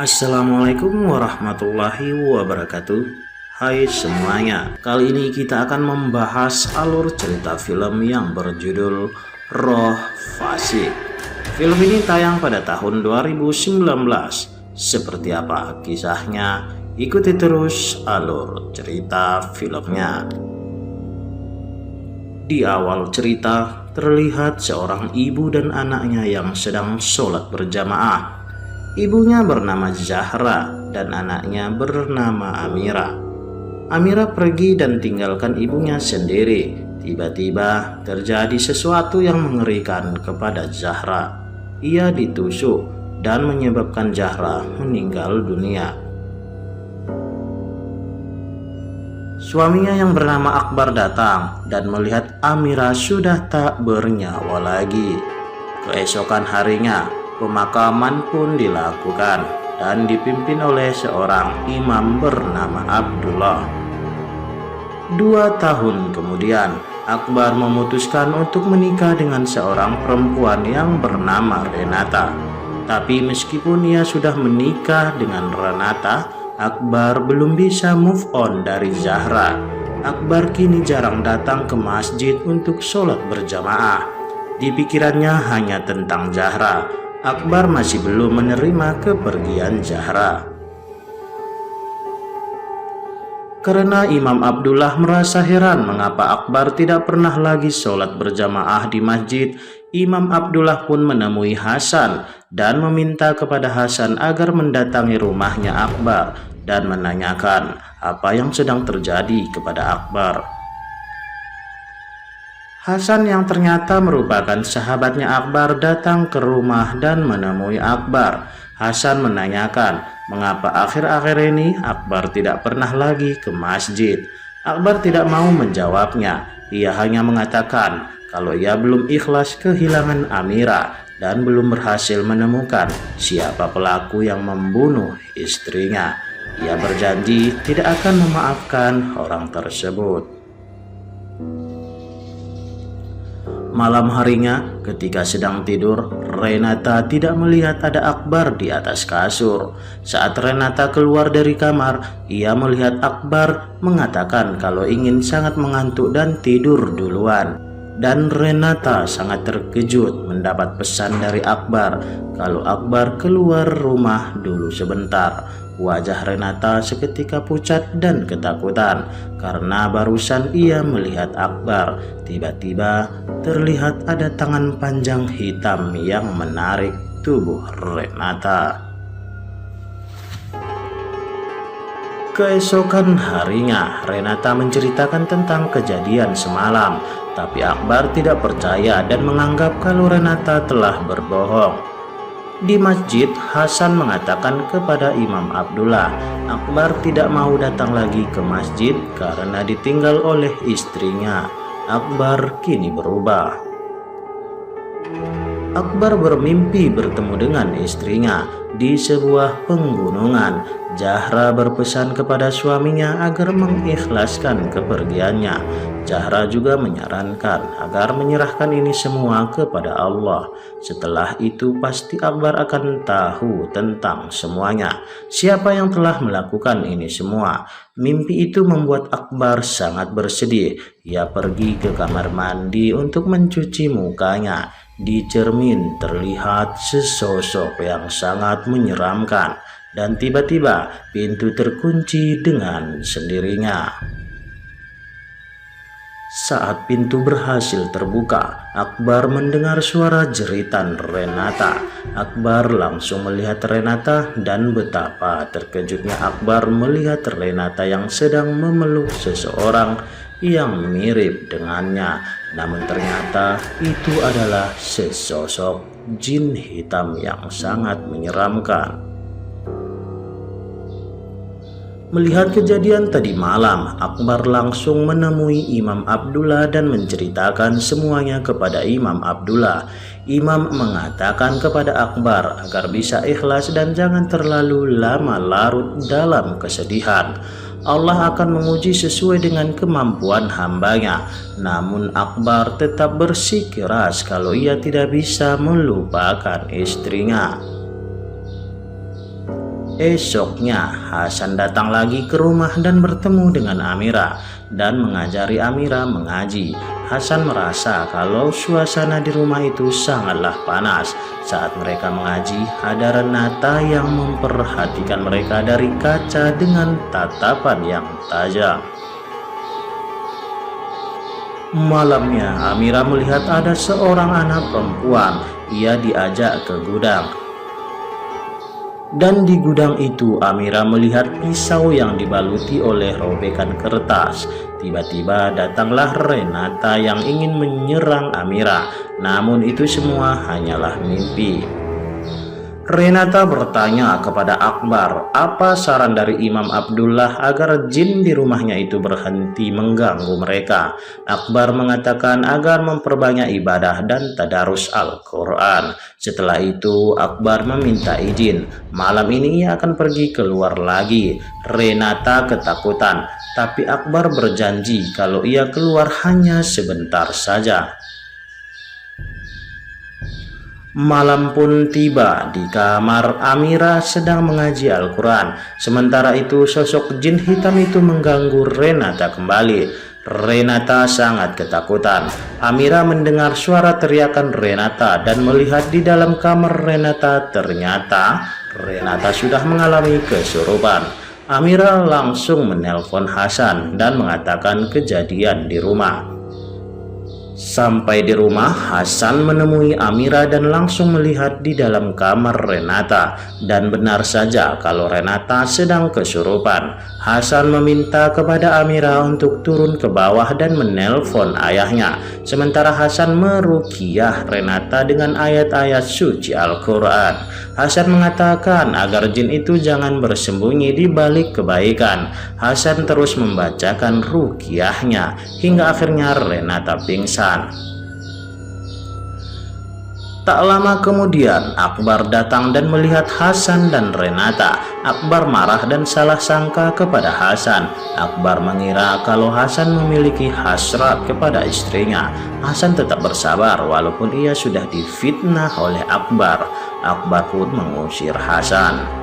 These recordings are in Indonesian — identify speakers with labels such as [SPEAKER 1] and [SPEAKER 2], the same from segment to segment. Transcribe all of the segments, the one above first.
[SPEAKER 1] Assalamualaikum warahmatullahi wabarakatuh. Hai semuanya, kali ini kita akan membahas alur cerita film yang berjudul Roh Fasik. Film ini tayang pada tahun 2019. Seperti apa kisahnya? Ikuti terus alur cerita filmnya. Di awal cerita terlihat seorang ibu dan anaknya yang sedang sholat berjamaah. Ibunya bernama Zahra dan anaknya bernama Amira. Amira pergi dan tinggalkan ibunya sendiri. Tiba-tiba terjadi sesuatu yang mengerikan kepada Zahra. Ia ditusuk dan menyebabkan Zahra meninggal dunia. Suaminya yang bernama Akbar datang dan melihat Amira sudah tak bernyawa lagi. Keesokan harinya, pemakaman pun dilakukan dan dipimpin oleh seorang imam bernama Abdullah. 2 tahun kemudian, Akbar memutuskan untuk menikah dengan seorang perempuan yang bernama Renata. Tapi meskipun ia sudah menikah dengan Renata, Akbar belum bisa move on dari Zahra. Akbar kini jarang datang ke masjid untuk sholat berjamaah. Di pikirannya hanya tentang Zahra. Akbar masih belum menerima kepergian Zahra. Karena Imam Abdullah merasa heran mengapa Akbar tidak pernah lagi sholat berjamaah di masjid, Imam Abdullah pun menemui Hasan dan meminta kepada Hasan agar mendatangi rumahnya Akbar dan menanyakan apa yang sedang terjadi kepada Akbar. Hasan yang ternyata merupakan sahabatnya Akbar datang ke rumah dan menemui Akbar. Hasan menanyakan mengapa akhir-akhir ini Akbar tidak pernah lagi ke masjid. Akbar tidak mau menjawabnya. Ia hanya mengatakan kalau ia belum ikhlas kehilangan Amira dan belum berhasil menemukan siapa pelaku yang membunuh istrinya. Ia berjanji tidak akan memaafkan orang tersebut. Malam harinya, ketika sedang tidur, Renata tidak melihat ada Akbar di atas kasur. Saat Renata keluar dari kamar, ia melihat Akbar mengatakan kalau ingin sangat mengantuk dan tidur duluan. Dan Renata sangat terkejut mendapat pesan dari Akbar kalau Akbar keluar rumah dulu sebentar. Wajah Renata seketika pucat dan ketakutan karena barusan ia melihat Akbar. Tiba-tiba terlihat ada tangan panjang hitam yang menarik tubuh Renata. Keesokan harinya, Renata menceritakan tentang kejadian semalam, tapi Akbar tidak percaya dan menganggap kalau Renata telah berbohong. Di masjid, Hasan mengatakan kepada Imam Abdullah, Akbar tidak mau datang lagi ke masjid karena ditinggal oleh istrinya. Akbar kini berubah. Akbar bermimpi bertemu dengan istrinya di sebuah penggunungan. Zahra berpesan kepada suaminya agar mengikhlaskan kepergiannya. Zahra juga menyarankan agar menyerahkan ini semua kepada Allah. Setelah itu pasti Akbar akan tahu tentang semuanya. Siapa yang telah melakukan ini semua? Mimpi itu membuat Akbar sangat bersedih. Ia pergi ke kamar mandi untuk mencuci mukanya. Di cermin terlihat sesosok yang sangat menyeramkan. Dan tiba-tiba pintu terkunci dengan sendirinya. Saat pintu berhasil terbuka, Akbar mendengar suara jeritan Renata. Akbar langsung melihat Renata dan betapa terkejutnya Akbar melihat Renata yang sedang memeluk seseorang yang mirip dengannya. Namun ternyata itu adalah sesosok jin hitam yang sangat menyeramkan. Melihat kejadian tadi malam, Akbar langsung menemui Imam Abdullah dan menceritakan semuanya kepada Imam Abdullah. Imam mengatakan kepada Akbar agar bisa ikhlas dan jangan terlalu lama larut dalam kesedihan. Allah akan menguji sesuai dengan kemampuan hambanya. Namun Akbar tetap bersikeras kalau ia tidak bisa melupakan istrinya. Esoknya Hasan datang lagi ke rumah dan bertemu dengan Amira dan mengajari Amira mengaji. Hasan merasa kalau suasana di rumah itu sangatlah panas. Saat mereka mengaji, ada Renata yang memperhatikan mereka dari kaca dengan tatapan yang tajam. Malamnya Amira melihat ada seorang anak perempuan. Ia diajak ke gudang. Dan di gudang itu Amira melihat pisau yang dibaluti oleh robekan kertas. Tiba-tiba datanglah Renata yang ingin menyerang Amira. Namun itu semua hanyalah mimpi. Renata bertanya kepada Akbar, apa saran dari Imam Abdullah agar jin di rumahnya itu berhenti mengganggu mereka. Akbar mengatakan agar memperbanyak ibadah dan tadarus Al-Quran. Setelah itu Akbar meminta izin. Malam ini ia akan pergi keluar lagi. Renata ketakutan, tapi Akbar berjanji kalau ia keluar hanya sebentar saja. Malam pun tiba. Di kamar Amira sedang mengaji Al-Quran. Sementara itu sosok jin hitam itu mengganggu Renata kembali. Renata sangat ketakutan. Amira mendengar suara teriakan Renata dan melihat di dalam kamar Renata. Ternyata Renata sudah mengalami kesurupan. Amira langsung menelpon Hasan dan mengatakan kejadian di rumah. Sampai di rumah, Hasan menemui Amira dan langsung melihat di dalam kamar Renata. Dan benar saja kalau Renata sedang kesurupan. Hasan meminta kepada Amira untuk turun ke bawah dan menelpon ayahnya. Sementara Hasan meruqyah Renata dengan ayat-ayat suci Al-Quran. Hasan mengatakan agar jin itu jangan bersembunyi di balik kebaikan. Hasan terus membacakan ruqyahnya hingga akhirnya Renata pingsan. Tak lama kemudian Akbar datang dan melihat Hasan dan Renata. Akbar marah dan salah sangka kepada Hasan. Akbar mengira kalau Hasan memiliki hasrat kepada istrinya. Hasan tetap bersabar walaupun ia sudah difitnah oleh Akbar. Akbar pun mengusir Hasan.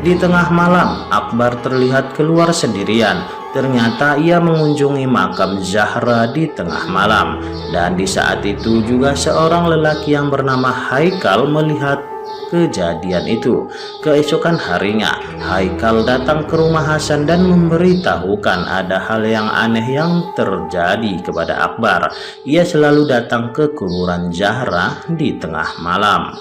[SPEAKER 1] Di tengah malam, Akbar terlihat keluar sendirian. Ternyata ia mengunjungi makam Zahra di tengah malam. Dan di saat itu juga seorang lelaki yang bernama Haikal melihat kejadian itu. Keesokan harinya, Haikal datang ke rumah Hasan dan memberitahukan ada hal yang aneh yang terjadi kepada Akbar. Ia selalu datang ke kuburan Zahra di tengah malam.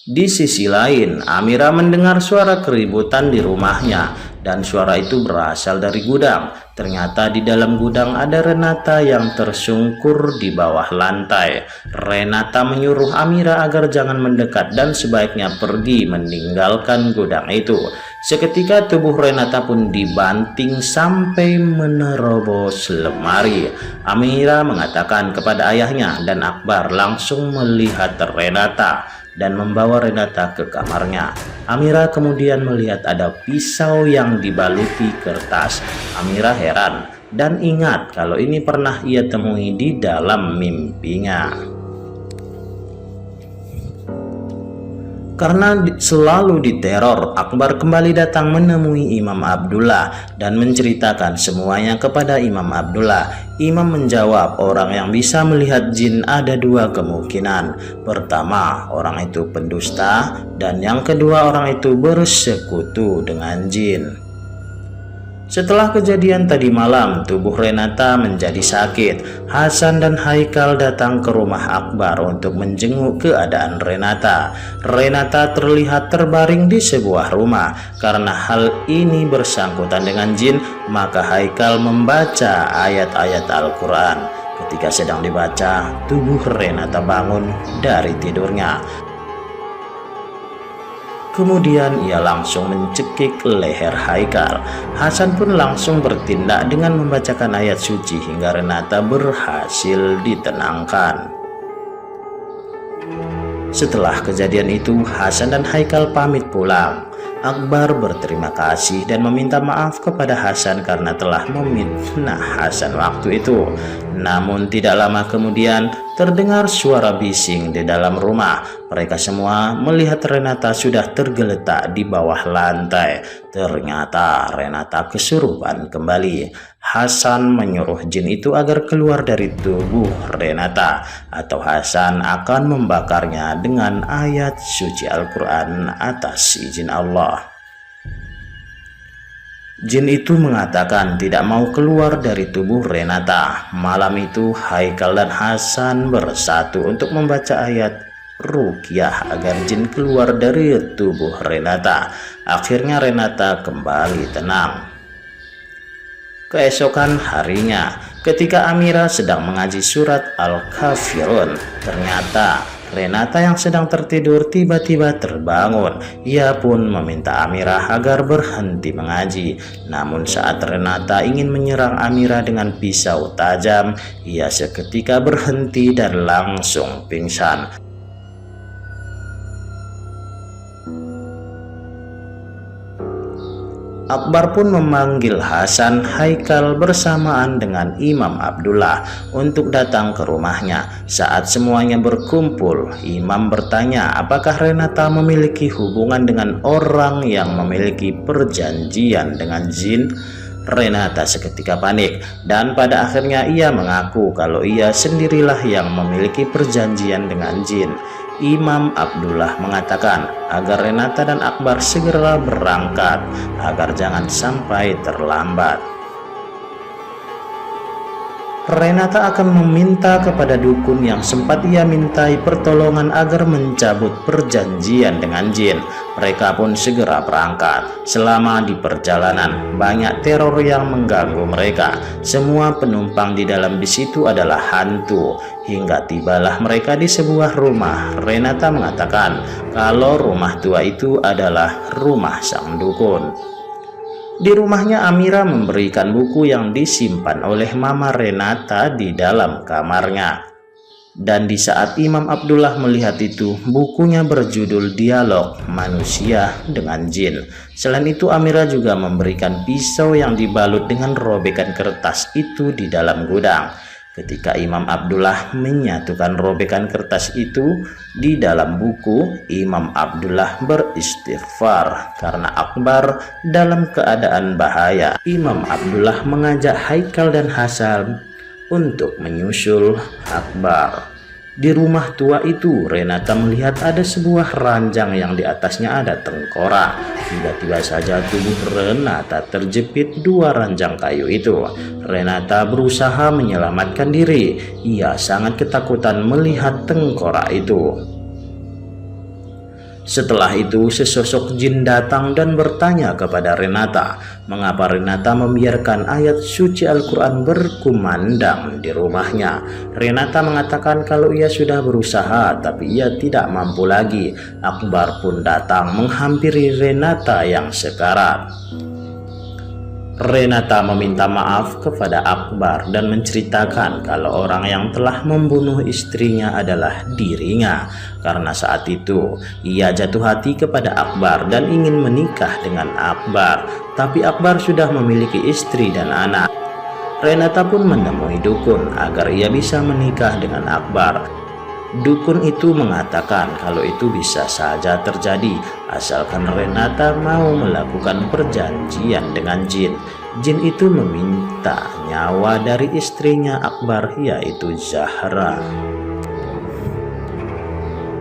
[SPEAKER 1] Di sisi lain, Amira mendengar suara keributan di rumahnya dan suara itu berasal dari gudang. Ternyata di dalam gudang ada Renata yang tersungkur di bawah lantai. Renata menyuruh Amira agar jangan mendekat dan sebaiknya pergi meninggalkan gudang itu. Seketika tubuh Renata pun dibanting sampai menerobos lemari. Amira mengatakan kepada ayahnya dan Akbar langsung melihat Renata dan membawa Renata ke kamarnya. Amira kemudian melihat ada pisau yang dibaluti kertas. Amira heran dan ingat kalau ini pernah ia temui di dalam mimpinya. Karena selalu diteror, Akbar kembali datang menemui Imam Abdullah dan menceritakan semuanya kepada Imam Abdullah. Imam menjawab, orang yang bisa melihat jin ada dua kemungkinan. Pertama, orang itu pendusta, dan yang kedua, orang itu bersekutu dengan jin. Setelah kejadian tadi malam, tubuh Renata menjadi sakit. Hasan dan Haikal datang ke rumah Akbar untuk menjenguk keadaan Renata. Renata terlihat terbaring di sebuah rumah. Karena hal ini bersangkutan dengan jin, maka Haikal membaca ayat-ayat Al-Quran. Ketika sedang dibaca, tubuh Renata bangun dari tidurnya. Kemudian ia langsung mencekik leher Haikal. Hasan pun langsung bertindak dengan membacakan ayat suci hingga Renata berhasil ditenangkan. Setelah kejadian itu, Hasan dan Haikal pamit pulang. Akbar berterima kasih dan meminta maaf kepada Hasan karena telah memfitnah Hasan waktu itu. Namun tidak lama kemudian terdengar suara bising di dalam rumah. Mereka semua melihat Renata sudah tergeletak di bawah lantai. Ternyata Renata kesurupan kembali. Hasan menyuruh jin itu agar keluar dari tubuh Renata, atau Hasan akan membakarnya dengan ayat suci Al-Quran atas izin Allah. Jin itu mengatakan tidak mau keluar dari tubuh Renata. Malam itu Haikal dan Hasan bersatu untuk membaca ayat ruqyah agar jin keluar dari tubuh Renata. Akhirnya Renata kembali tenang. Keesokan harinya, ketika Amira sedang mengaji surat Al-Kafirun, ternyata Renata yang sedang tertidur tiba-tiba terbangun. Ia pun meminta Amira agar berhenti mengaji. Namun saat Renata ingin menyerang Amira dengan pisau tajam, ia seketika berhenti dan langsung pingsan. Akbar pun memanggil Hasan, Haikal bersamaan dengan Imam Abdullah untuk datang ke rumahnya. Saat semuanya berkumpul, Imam bertanya apakah Renata memiliki hubungan dengan orang yang memiliki perjanjian dengan jin. Renata seketika panik dan pada akhirnya ia mengaku kalau ia sendirilah yang memiliki perjanjian dengan jin. Imam Abdullah mengatakan agar Renata dan Akbar segera berangkat agar jangan sampai terlambat. Renata akan meminta kepada dukun yang sempat ia mintai pertolongan agar mencabut perjanjian dengan jin. Mereka pun segera berangkat. Selama di perjalanan, banyak teror yang mengganggu mereka. Semua penumpang di dalam bis itu adalah hantu. Hingga tibalah mereka di sebuah rumah. Renata mengatakan kalau rumah tua itu adalah rumah sang dukun. Di rumahnya, Amira memberikan buku yang disimpan oleh Mama Renata di dalam kamarnya. Dan di saat Imam Abdullah melihat itu, bukunya berjudul Dialog Manusia dengan Jin. Selain itu, Amira juga memberikan pisau yang dibalut dengan robekan kertas itu di dalam gudang. Ketika Imam Abdullah menyatukan robekan kertas itu di dalam buku, Imam Abdullah beristighfar karena Akbar dalam keadaan bahaya. Imam Abdullah mengajak Haikal dan Hasan untuk menyusul Akbar. Di rumah tua itu, Renata melihat ada sebuah ranjang yang di atasnya ada tengkorak. Tiba-tiba saja tubuh Renata terjepit dua ranjang kayu itu. Renata berusaha menyelamatkan diri. Ia sangat ketakutan melihat tengkorak itu. Setelah itu, sesosok jin datang dan bertanya kepada Renata, mengapa Renata membiarkan ayat suci Al-Quran berkumandang di rumahnya. Renata mengatakan kalau ia sudah berusaha, tapi ia tidak mampu lagi. Akbar pun datang menghampiri Renata yang sekarat. Renata meminta maaf kepada Akbar dan menceritakan kalau orang yang telah membunuh istrinya adalah dirinya. Karena saat itu ia jatuh hati kepada Akbar dan ingin menikah dengan Akbar, tapi Akbar sudah memiliki istri dan anak. Renata pun menemui dukun agar ia bisa menikah dengan Akbar. Dukun itu mengatakan kalau itu bisa saja terjadi asalkan Renata mau melakukan perjanjian dengan jin. Jin itu meminta nyawa dari istrinya Akbar, yaitu Zahra.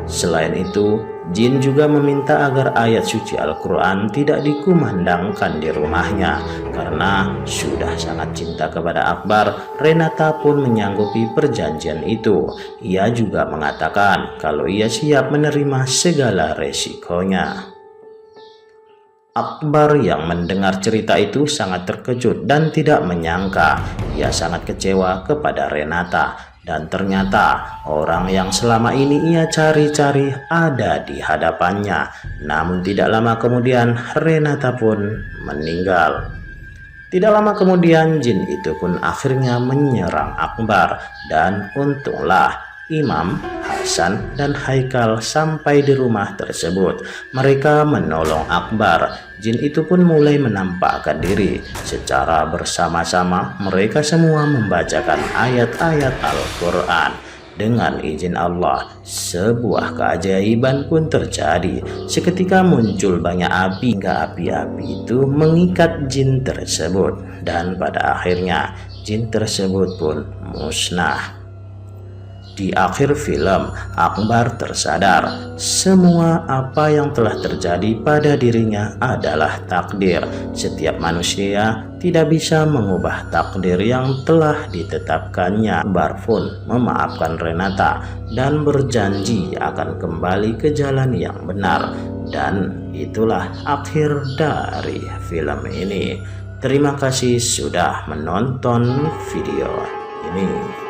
[SPEAKER 1] Selain itu, jin juga meminta agar ayat suci Al-Quran tidak dikumandangkan di rumahnya. Karena sudah sangat cinta kepada Akbar, Renata pun menyanggupi perjanjian itu. Ia juga mengatakan kalau ia siap menerima segala resikonya. Akbar yang mendengar cerita itu sangat terkejut dan tidak menyangka. Ia sangat kecewa kepada Renata. Dan ternyata orang yang selama ini ia cari-cari ada di hadapannya. Namun tidak lama kemudian Renata pun meninggal. Tidak lama kemudian jin itu pun akhirnya menyerang Akbar. Dan untunglah Imam, Hasan, dan Haikal sampai di rumah tersebut. Mereka menolong Akbar. Jin itu pun mulai menampakkan diri. Secara bersama-sama mereka semua membacakan ayat-ayat Al-Quran. Dengan izin Allah, sebuah keajaiban pun terjadi. Seketika muncul banyak api hingga api-api itu mengikat jin tersebut. Dan pada akhirnya jin tersebut pun musnah. Di akhir film, Akbar tersadar semua apa yang telah terjadi pada dirinya adalah takdir. Setiap manusia tidak bisa mengubah takdir yang telah ditetapkannya. Akbar pun memaafkan Renata dan berjanji akan kembali ke jalan yang benar. Dan itulah akhir dari film ini. Terima kasih sudah menonton video ini.